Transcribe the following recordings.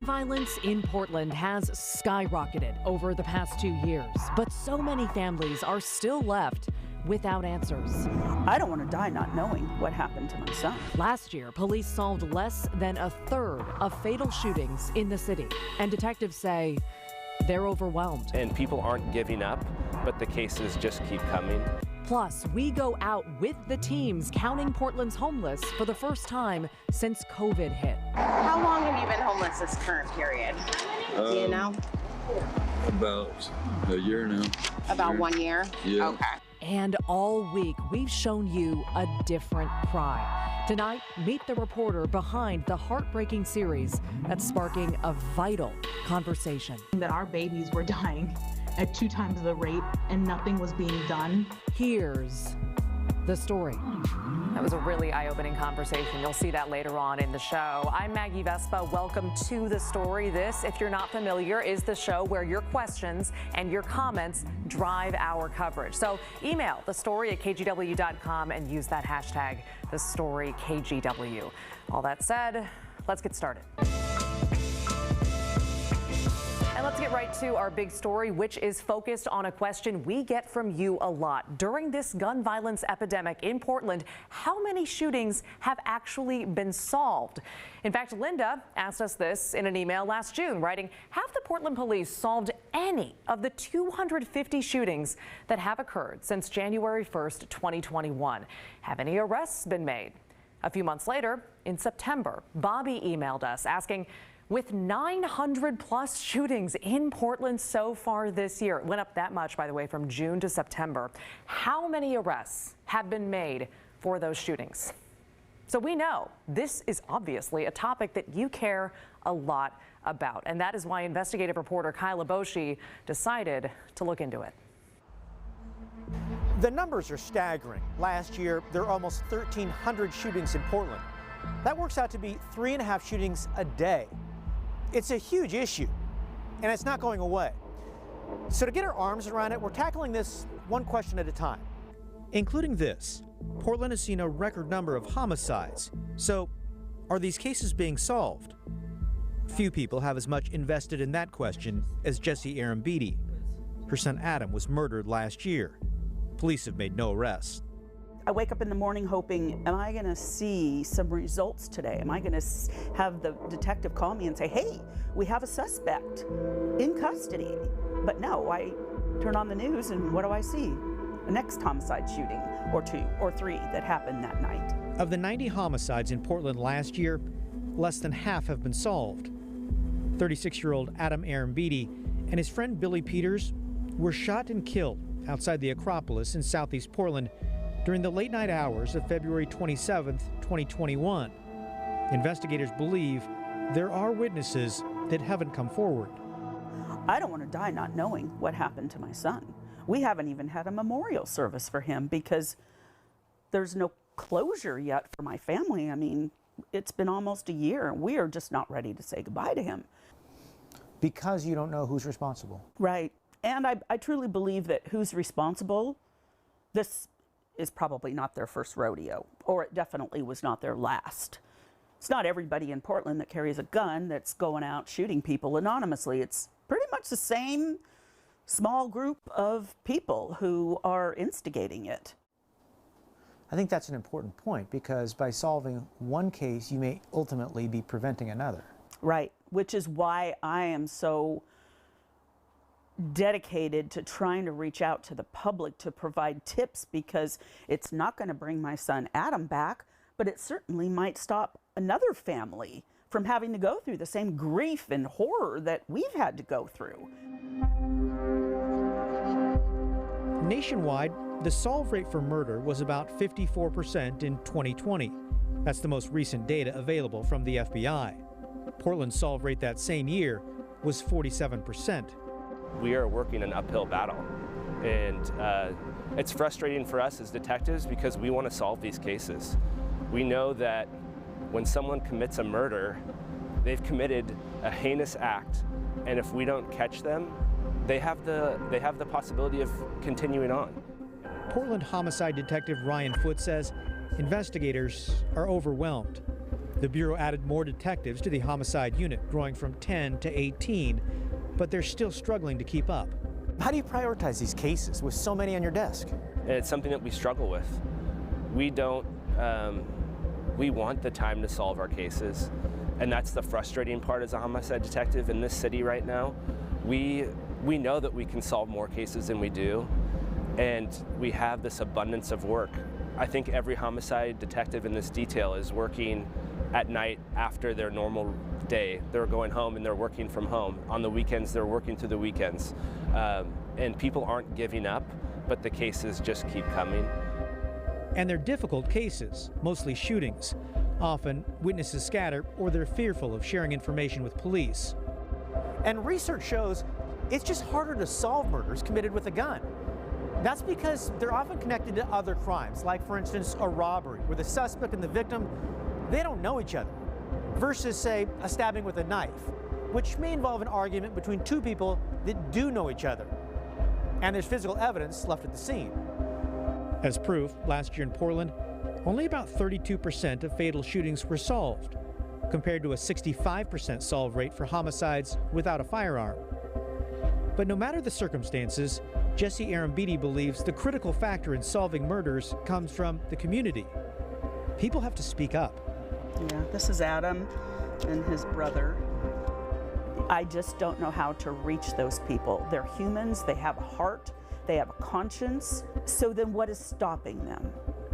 violence in Portland has skyrocketed over the past 2 years, but so many families are still left without answers. I don't want to die not knowing what happened to my son. Last year, police solved less than a third of fatal shootings in the city, and detectives say they're overwhelmed. And people aren't giving up, but the cases just keep coming. Plus, we go out with the teams counting Portland's homeless for the first time since COVID hit. How long have you been homeless this current period? Do you know? About a year now. About 1 year? Yeah. Okay. And all week, we've shown you a different cry. Tonight, meet the reporter behind the heartbreaking series that's sparking a vital conversation. That our babies were dying at 2 times the rate and nothing was being done. Here's the story. That was a really eye-opening conversation. You'll see that later on in the show. I'm Maggie Vespa. Welcome to The Story. This, if you're not familiar, is the show where your questions and your comments drive our coverage. So email thestory@kgw.com and use that hashtag #TheStoryKGW. All that said, let's get started. And let's get right to our big story, which is focused on a question we get from you a lot. During this gun violence epidemic in Portland, how many shootings have actually been solved? In fact, Linda asked us this in an email last June, writing, have the Portland police solved any of the 250 shootings that have occurred since January 1st, 2021? Have any arrests been made? A few months later, in September, Bobby emailed us asking, with 900 plus shootings in Portland so far this year, it went up that much, by the way, from June to September. How many arrests have been made for those shootings? So we know this is obviously a topic that you care a lot about, and that is why investigative reporter Kyla Boshi decided to look into it. The numbers are staggering. Last year, there were almost 1,300 shootings in Portland. That works out to be 3.5 shootings a day. It's a huge issue, and it's not going away. So to get our arms around it, we're tackling this one question at a time. Including this, Portland has seen a record number of homicides. So are these cases being solved? Few people have as much invested in that question as Jessie Arambidi. Her son Adam was murdered last year. Police have made no arrests. I wake up in the morning hoping, am I going to see some results today? Am I going to have the detective call me and say, hey, we have a suspect in custody? But no, I turn on the news and what do I see? The next homicide shooting or 2 or 3 that happened that night. Of the 90 homicides in Portland last year, less than half have been solved. 36-year-old Adam Arambidi and his friend Billy Peters were shot and killed outside the Acropolis in southeast Portland during the late night hours of February 27, 2021. Investigators believe there are witnesses that haven't come forward. I don't want to die not knowing what happened to my son. We haven't even had a memorial service for him because there's no closure yet for my family. I mean, it's been almost a year and we are just not ready to say goodbye to him. Because you don't know who's responsible. Right. And I truly believe that who's responsible, this is probably not their first rodeo, or it definitely was not their last. It's not everybody in Portland that carries a gun that's going out shooting people anonymously. It's pretty much the same small group of people who are instigating it. I think that's an important point because by solving one case, you may ultimately be preventing another. Right, which is why I am so dedicated to trying to reach out to the public to provide tips, because it's not going to bring my son Adam back, but it certainly might stop another family from having to go through the same grief and horror that we've had to go through. Nationwide, the solve rate for murder was about 54% in 2020. That's the most recent data available from the FBI. Portland's solve rate that same year was 47%. We are working an uphill battle, and it's frustrating for us as detectives because we want to solve these cases. We know that when someone commits a murder, they've committed a heinous act, and if we don't catch them, they have the possibility of continuing on. Portland homicide detective Ryan Foote says investigators are overwhelmed. The Bureau added more detectives to the homicide unit, growing from 10 to 18, but they're still struggling to keep up. How do you prioritize these cases with so many on your desk? It's something that we struggle with. We don't, we want the time to solve our cases, and that's the frustrating part as a homicide detective in this city right now. We know that we can solve more cases than we do, and we have this abundance of work. I think every homicide detective in this detail is working at night after their normal day. They're going home and they're working from home. On the weekends, they're working through the weekends. And people aren't giving up, but the cases just keep coming. And they're difficult cases, mostly shootings. Often, witnesses scatter or they're fearful of sharing information with police. And research shows it's just harder to solve murders committed with a gun. That's because they're often connected to other crimes, like, for instance, a robbery, where the suspect and the victim, they don't know each other, versus, say, a stabbing with a knife, which may involve an argument between two people that do know each other. And there's physical evidence left at the scene. As proof, last year in Portland, only about 32% of fatal shootings were solved, compared to a 65% solve rate for homicides without a firearm. But no matter the circumstances, Jesse Arambidi believes the critical factor in solving murders comes from the community. People have to speak up. Yeah, this is Adam and his brother. I just don't know how to reach those people. They're humans, they have a heart, they have a conscience. So then what is stopping them?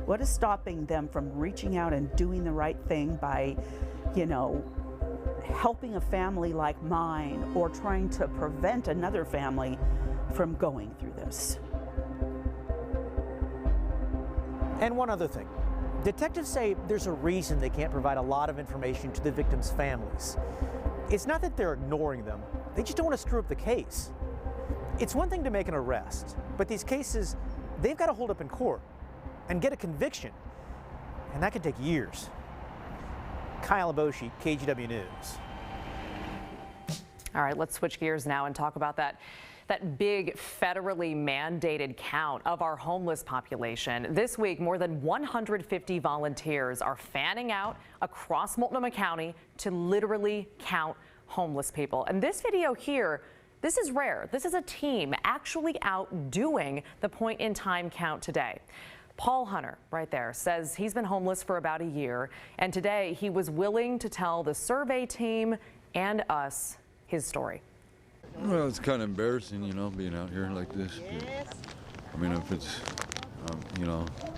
What is stopping them from reaching out and doing the right thing by, helping a family like mine or trying to prevent another family from going through this? And one other thing. Detectives say there's a reason they can't provide a lot of information to the victims' families. It's not that they're ignoring them, they just don't want to screw up the case. It's one thing to make an arrest, but these cases, they've got to hold up in court and get a conviction, and that can take years. Kyle Aboshi, KGW News. All right, let's switch gears now and talk about that big federally mandated count of our homeless population. This week, more than 150 volunteers are fanning out across Multnomah County to literally count homeless people. And this video here, this is rare. This is a team actually out doing the point-in-time count today. Paul Hunter, right there, says he's been homeless for about a year, and today he was willing to tell the survey team and us his story. Well, it's kind of embarrassing, being out here like this. I mean, if it's,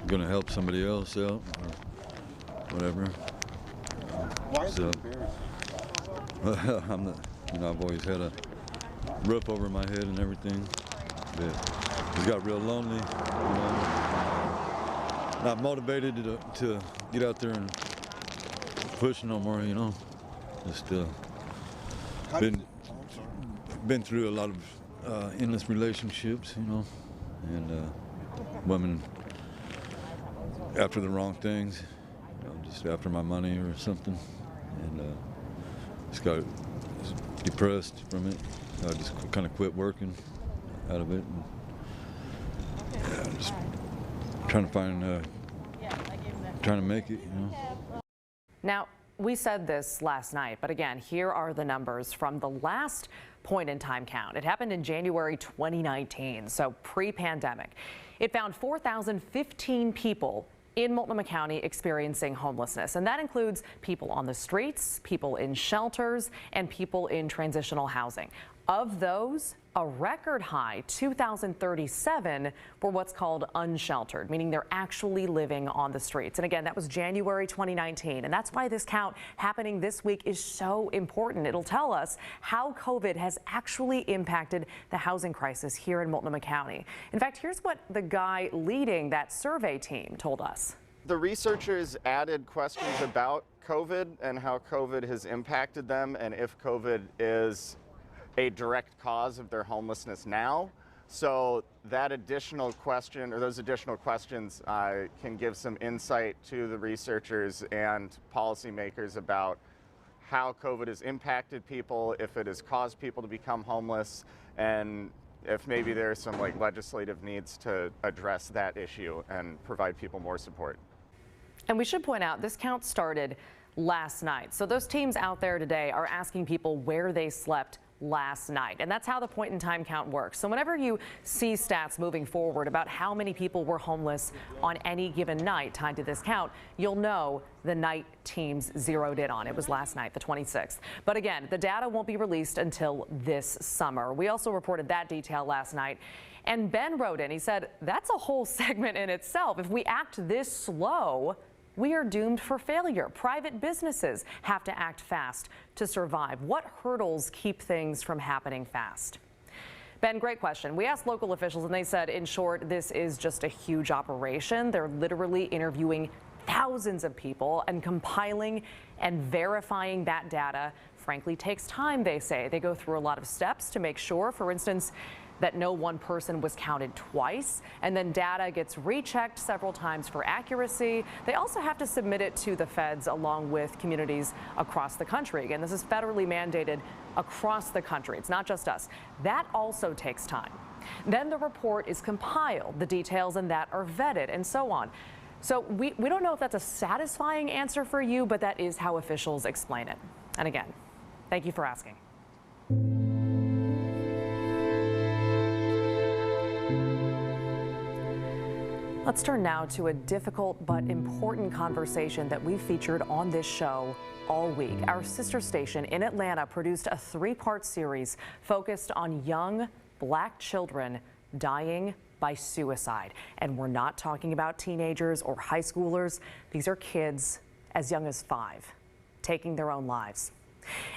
going to help somebody else out or whatever. Why is it embarrassing? I've always had a roof over my head and everything. But it got real lonely, Not motivated to get out there and push no more, Just been through a lot of endless relationships, and women after the wrong things, just after my money or something, and just got depressed from it. I just kind of quit working out of it, and just trying to find, trying to make it, Now, we said this last night, but again, here are the numbers from the last point-in-time count. It happened in January 2019, so pre-pandemic. It found 4,015 people in Multnomah County experiencing homelessness, and that includes people on the streets, people in shelters, and people in transitional housing. Of those, a record high 2,037 were what's called unsheltered, meaning they're actually living on the streets. And again, that was January 2019. And that's why this count happening this week is so important. It'll tell us how COVID has actually impacted the housing crisis here in Multnomah County. In fact, here's what the guy leading that survey team told us. The researchers added questions about COVID and how COVID has impacted them, and if COVID is a direct cause of their homelessness now. So that additional question, or those additional questions, can give some insight to the researchers and policymakers about how COVID has impacted people, if it has caused people to become homeless, and if maybe there are some legislative needs to address that issue and provide people more support. And we should point out this count started last night. So those teams out there today are asking people where they slept last night. And that's how the point in time count works. So whenever you see stats moving forward about how many people were homeless on any given night tied to this count, you'll know the night teams zeroed in on. It was last night, the 26th. But again, the data won't be released until this summer. We also reported that detail last night. And Ben wrote in, he said, that's a whole segment in itself. If we act this slow, we are doomed for failure. Private businesses have to act fast to survive. What hurdles keep things from happening fast? Ben, great question. We asked local officials and they said, in short, this is just a huge operation. They're literally interviewing thousands of people, and compiling and verifying that data, frankly, takes time, they say. They go through a lot of steps to make sure, for instance, that no one person was counted twice, and then data gets rechecked several times for accuracy. They also have to submit it to the feds along with communities across the country. Again, this is federally mandated across the country. It's not just us. That also takes time. Then the report is compiled, the details in that are vetted, and so on. So we don't know if that's a satisfying answer for you, but that is how officials explain it. And again, thank you for asking. Let's turn now to a difficult but important conversation that we featured on this show all week. Our sister station in Atlanta produced a three-part series focused on young Black children dying by suicide. And we're not talking about teenagers or high schoolers. These are kids as young as 5 taking their own lives.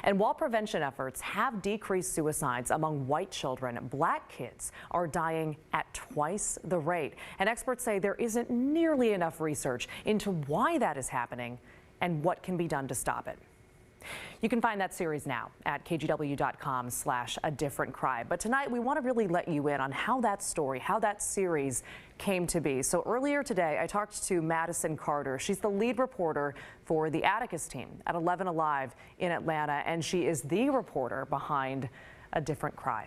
And while prevention efforts have decreased suicides among white children, Black kids are dying at twice the rate. And experts say there isn't nearly enough research into why that is happening and what can be done to stop it. You can find that series now at kgw.com/adifferentcry. But tonight we want to really let you in on how that story, how that series came to be. So earlier today, I talked to Madison Carter. She's the lead reporter for the Atticus team at 11 Alive in Atlanta, and she is the reporter behind A Different Cry.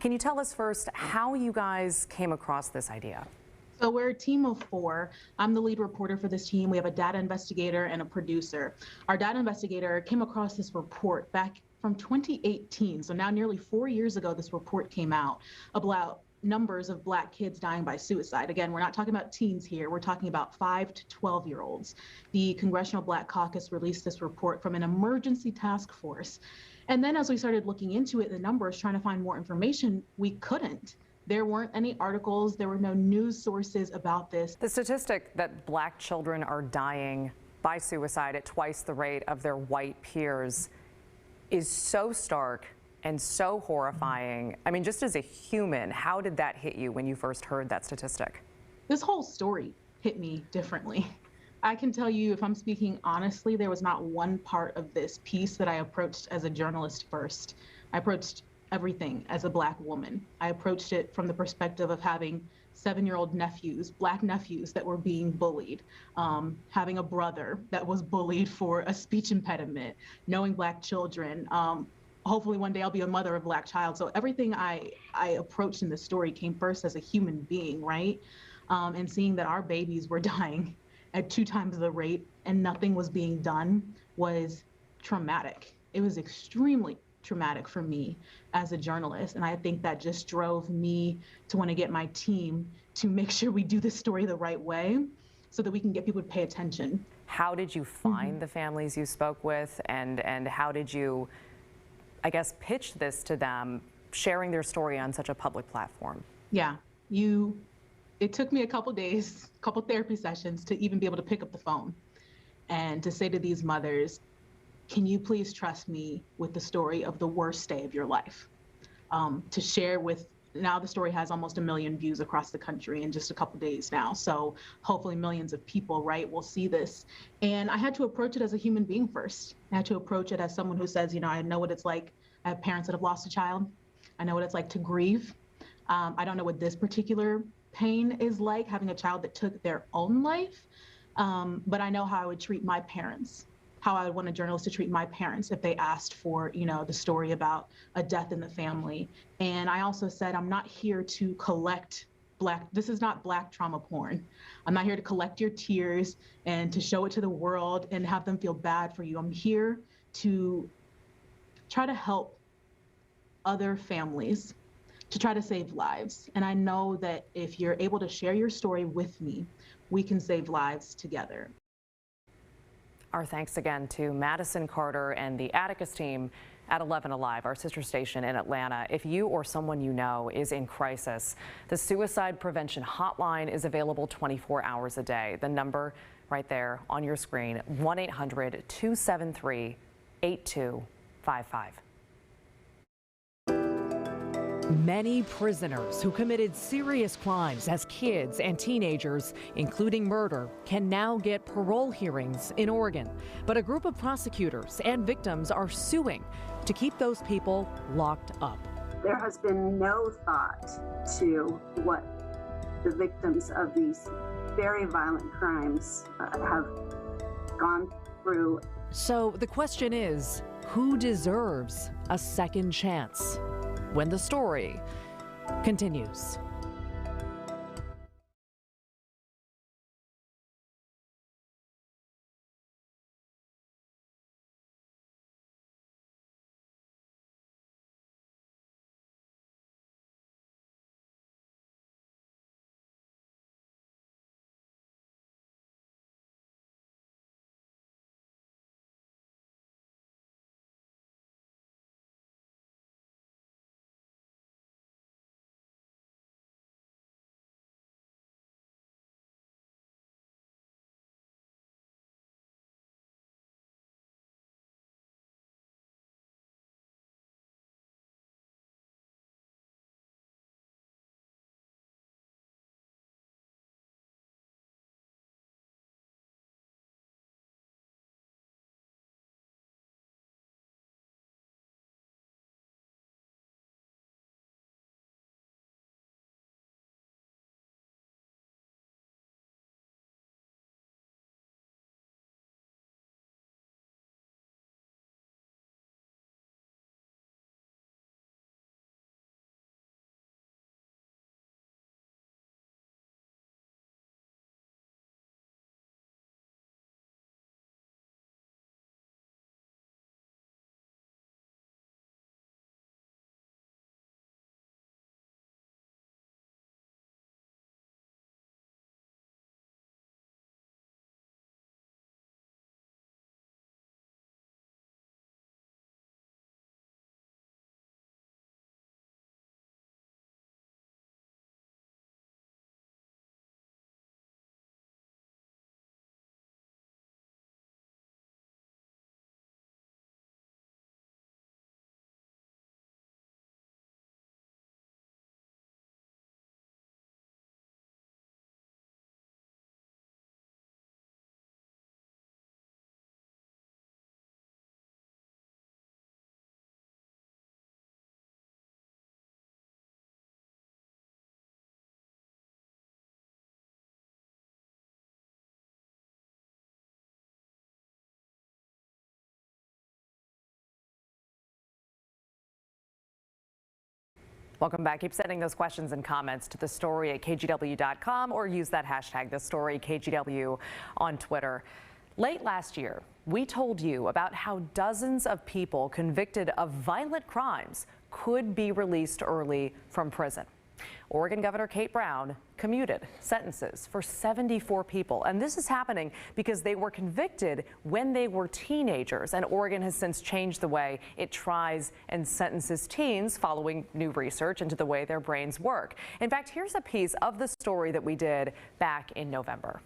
Can you tell us first how you guys came across this idea? So we're a team of 4. I'm the lead reporter for this team. We have a data investigator and a producer. Our data investigator came across this report back from 2018. So now nearly 4 years ago, this report came out about numbers of Black kids dying by suicide. Again, we're not talking about teens here. We're talking about 5 to 12-year-olds. The Congressional Black Caucus released this report from an emergency task force. And then as we started looking into it, the numbers, trying to find more information, we couldn't. There weren't any articles, there were no news sources about this. The statistic that Black children are dying by suicide at twice the rate of their white peers is so stark and so horrifying. I mean, just as a human, how did that hit you when you first heard that statistic? This whole story hit me differently. I can tell you, if I'm speaking honestly, there was not one part of this piece that I approached as a journalist first. I approached everything as a Black woman. I approached it from the perspective of having 7-year-old nephews, Black nephews that were being bullied, having a brother that was bullied for a speech impediment, knowing Black children. Hopefully one day I'll be a mother of a Black child. So everything I approached in the story came first as a human being, right? And seeing that our babies were dying at 2 times the rate and nothing was being done was traumatic. It was extremely traumatic for me as a journalist. And I think that just drove me to want to get my team to make sure we do this story the right way so that we can get people to pay attention. How did you find the families you spoke with, and how did you, I guess, pitch this to them, sharing their story on such a public platform? Yeah, it took me a couple days, a couple therapy sessions to even be able to pick up the phone and to say to these mothers, can you please trust me with the story of the worst day of your life? To share with, now the story has almost 1 million views across the country in just a couple days now. So hopefully millions of people, right, will see this. And I had to approach it as a human being first. I had to approach it as someone who says, you know, I know what it's like. I have parents that have lost a child. I know what it's like to grieve. I don't know what this particular pain is like, having a child that took their own life. But I know how I would treat my parents, how I would want a journalist to treat my parents if they asked for, you know, the story about a death in the family. And I also said, I'm not here to collect this is not Black trauma porn. I'm not here to collect your tears and to show it to the world and have them feel bad for you. I'm here to try to help other families, to try to save lives. And I know that if you're able to share your story with me, we can save lives together. Our thanks again to Madison Carter and the Atticus team at 11 Alive, our sister station in Atlanta. If you or someone you know is in crisis, the Suicide Prevention Hotline is available 24 hours a day. The number right there on your screen, 1-800-273-8255. Many prisoners who committed serious crimes as kids and teenagers, including murder, can now get parole hearings in Oregon. But a group of prosecutors and victims are suing to keep those people locked up. There has been no thought to what the victims of these very violent crimes have gone through. So the question is, who deserves a second chance? When the story continues. Welcome back. Keep sending those questions and comments to thestory@kgw.com or use that hashtag #TheStoryKGW on Twitter. Late last year, we told you about how dozens of people convicted of violent crimes could be released early from prison. Oregon Governor Kate Brown commuted sentences for 74 people. And this is happening because they were convicted when they were teenagers. And Oregon has since changed the way it tries and sentences teens following new research into the way their brains work. In fact, here's a piece of the story that we did back in November.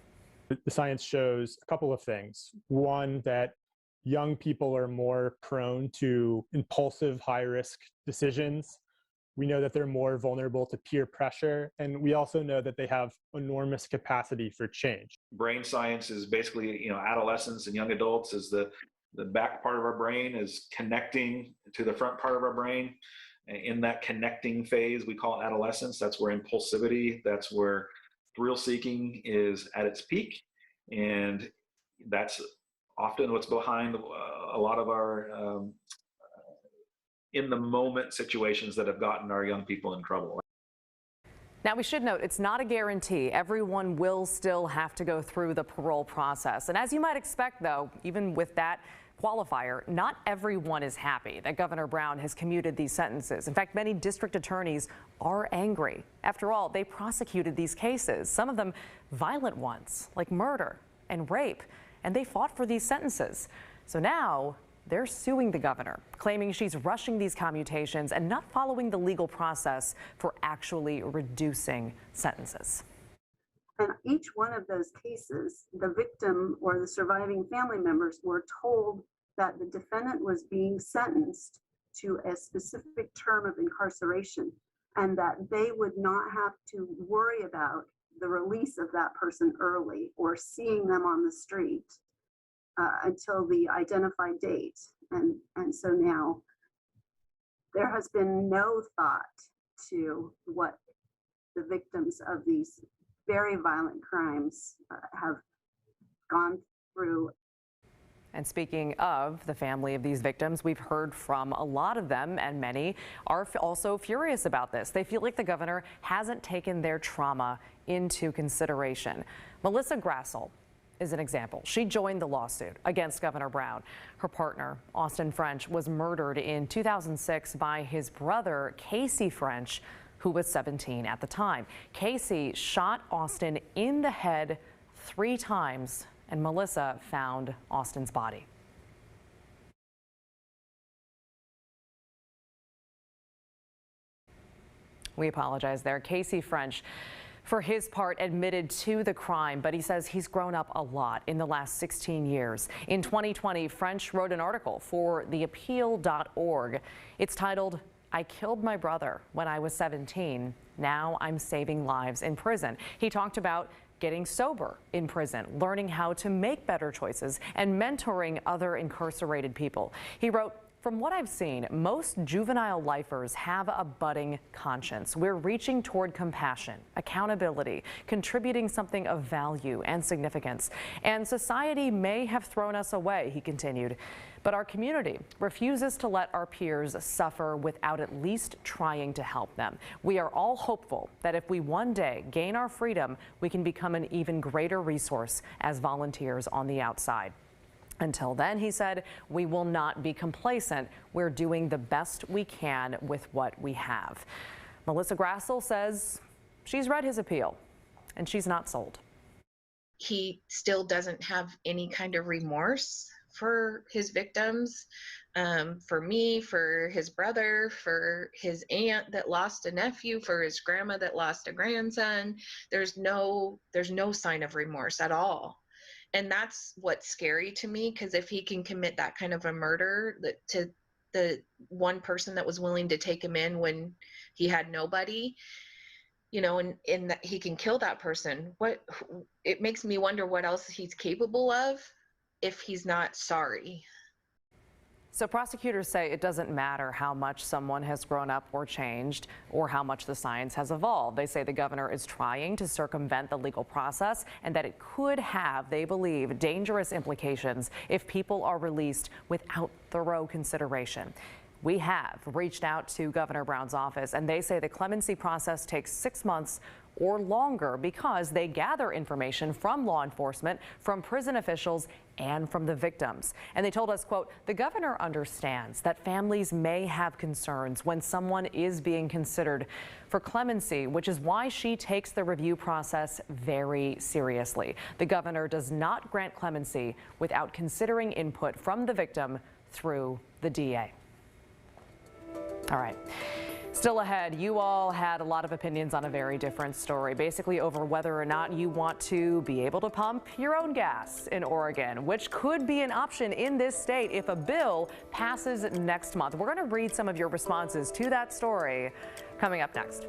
The science shows a couple of things. One, that young people are more prone to impulsive, high-risk decisions. We know that they're more vulnerable to peer pressure, and we also know that they have enormous capacity for change. Brain science is basically, adolescents and young adults is the back part of our brain is connecting to the front part of our brain. In that connecting phase, we call it adolescence. That's where impulsivity, that's where thrill seeking is at its peak. And that's often what's behind a lot of our in the moment situations that have gotten our young people in trouble. Now, we should note it's not a guarantee. Everyone will still have to go through the parole process. And as you might expect, though, even with that qualifier, not everyone is happy that Governor Brown has commuted these sentences. In fact, many district attorneys are angry. After all, they prosecuted these cases, some of them violent ones like murder and rape, and they fought for these sentences. So now they're suing the governor, claiming she's rushing these commutations and not following the legal process for actually reducing sentences. In each one of those cases, the victim or the surviving family members were told that the defendant was being sentenced to a specific term of incarceration and that they would not have to worry about the release of that person early or seeing them on the street until the identified date. And so now there has been no thought to what the victims of these very violent crimes have gone through. And speaking of the family of these victims, we've heard from a lot of them, and many are also furious about this. They feel like the governor hasn't taken their trauma into consideration. Melissa Grassel is an example. She joined the lawsuit against Governor Brown. Her partner, Austin French, was murdered in 2006 by his brother, Casey French, who was 17 at the time. Casey shot Austin in the head 3 times, and Melissa found Austin's body. We apologize there. Casey French, for his part, admitted to the crime, but he says he's grown up a lot in the last 16 years. In 2020, French wrote an article for theappeal.org. It's titled, "I killed my brother when I was 17. Now I'm saving lives in prison." He talked about getting sober in prison, learning how to make better choices, and mentoring other incarcerated people. He wrote, "From what I've seen, most juvenile lifers have a budding conscience. We're reaching toward compassion, accountability, contributing something of value and significance. And society may have thrown us away," he continued, "but our community refuses to let our peers suffer without at least trying to help them. We are all hopeful that if we one day gain our freedom, we can become an even greater resource as volunteers on the outside. Until then," he said, "we will not be complacent. We're doing the best we can with what we have." Melissa Grassel says she's read his appeal and she's not sold. He still doesn't have any kind of remorse for his victims, for me, for his brother, for his aunt that lost a nephew, for his grandma that lost a grandson. There's no sign of remorse at all. And that's what's scary to me, because if he can commit that kind of a murder to the one person that was willing to take him in when he had nobody, you know, and that he can kill that person, it makes me wonder what else he's capable of if he's not sorry. So prosecutors say it doesn't matter how much someone has grown up or changed or how much the science has evolved. They say the governor is trying to circumvent the legal process and that it could have, they believe, dangerous implications if people are released without thorough consideration. We have reached out to Governor Brown's office, and they say the clemency process takes 6 months or longer because they gather information from law enforcement, from prison officials, and from the victims. And they told us, quote, "The governor understands that families may have concerns when someone is being considered for clemency, which is why she takes the review process very seriously. The governor does not grant clemency without considering input from the victim through the DA." All right. Still ahead, you all had a lot of opinions on a very different story, basically over whether or not you want to be able to pump your own gas in Oregon, which could be an option in this state if a bill passes next month. We're going to read some of your responses to that story coming up next.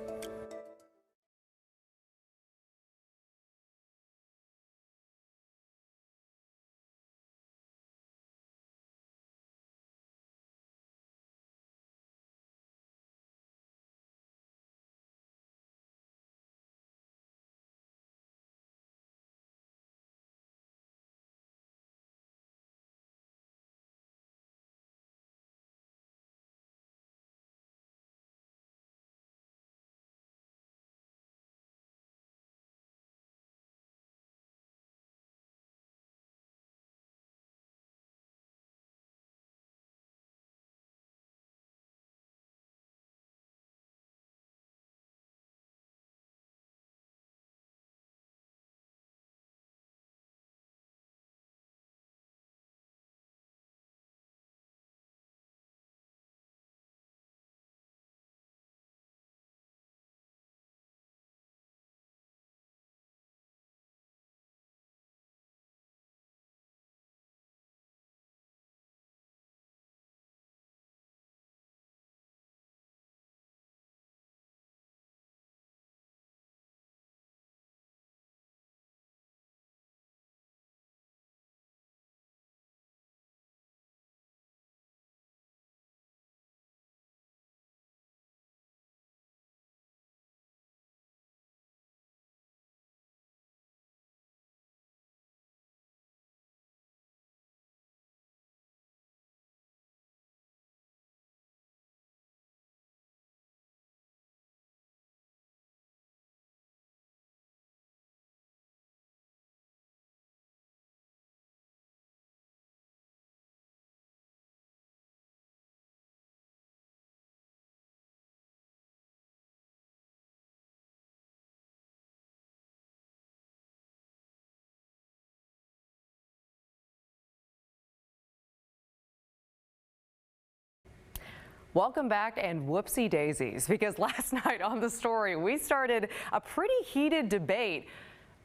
Welcome back, and whoopsie daisies, because last night on The Story, we started a pretty heated debate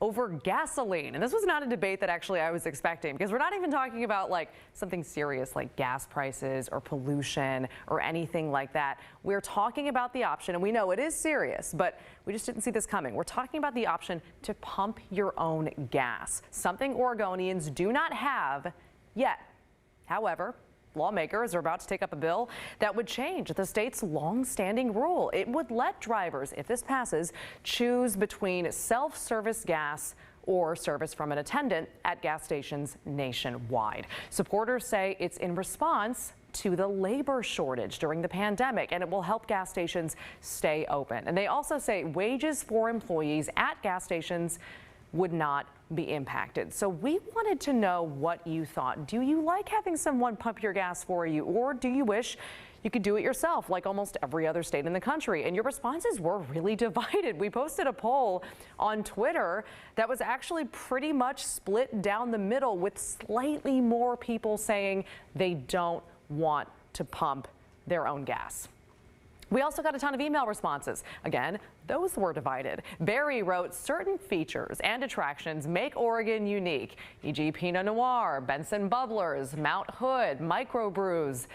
over gasoline. And this was not a debate that actually I was expecting, because we're not even talking about like something serious like gas prices or pollution or anything like that. We're talking about the option, and we know it is serious, but we just didn't see this coming. We're talking about the option to pump your own gas, something Oregonians do not have yet. However, lawmakers are about to take up a bill that would change the state's long-standing rule. It would let drivers, if this passes, choose between self-service gas or service from an attendant at gas stations nationwide. Supporters say it's in response to the labor shortage during the pandemic, and it will help gas stations stay open. And they also say wages for employees at gas stations would not be impacted. So we wanted to know what you thought. Do you like having someone pump your gas for you, or do you wish you could do it yourself like almost every other state in the country? And your responses were really divided. We posted a poll on Twitter that was actually pretty much split down the middle, with slightly more people saying they don't want to pump their own gas. We also got a ton of email responses. Again, those were divided. Barry wrote, certain features and attractions make Oregon unique, e.g. Pinot Noir, Benson Bubblers, Mount Hood, microbrews,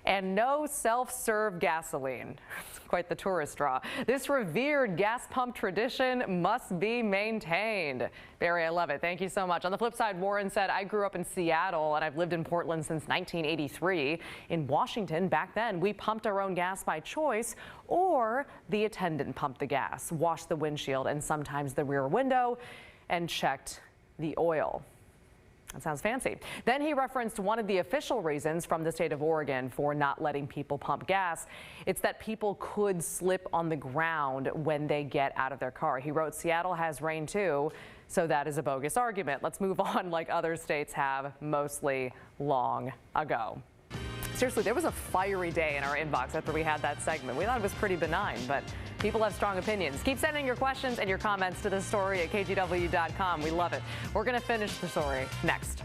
and no self-serve gasoline. It's quite the tourist draw. This revered gas pump tradition must be maintained. Barry, I love it. Thank you so much. On the flip side, Warren said, I grew up in Seattle and I've lived in Portland since 1983. In Washington, back then, we pumped our own gas by choice, or the attendant pumped the gas, washed the windshield and sometimes the rear window, and checked the oil. That sounds fancy. Then he referenced one of the official reasons from the state of Oregon for not letting people pump gas. It's that people could slip on the ground when they get out of their car. He wrote, Seattle has rain too, so that is a bogus argument. Let's move on like other states have, mostly long ago. Seriously, there was a fiery day in our inbox after we had that segment. We thought it was pretty benign, but people have strong opinions. Keep sending your questions and your comments to The Story at KGW.com. We love it. We're going to finish The Story next.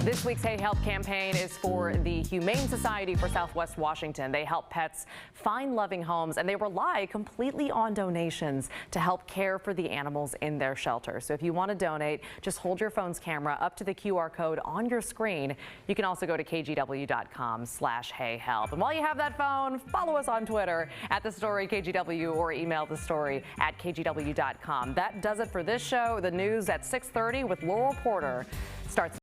This week's Hey Help campaign is for the Humane Society for Southwest Washington. They help pets find loving homes, and they rely completely on donations to help care for the animals in their shelter. So if you want to donate, just hold your phone's camera up to the QR code on your screen. You can also go to kgw.com/heyhelp. And while you have that phone, follow us on Twitter at The Story KGW or email thestory@kgw.com. That does it for this show. The news at 6:30 with Laurel Porter starts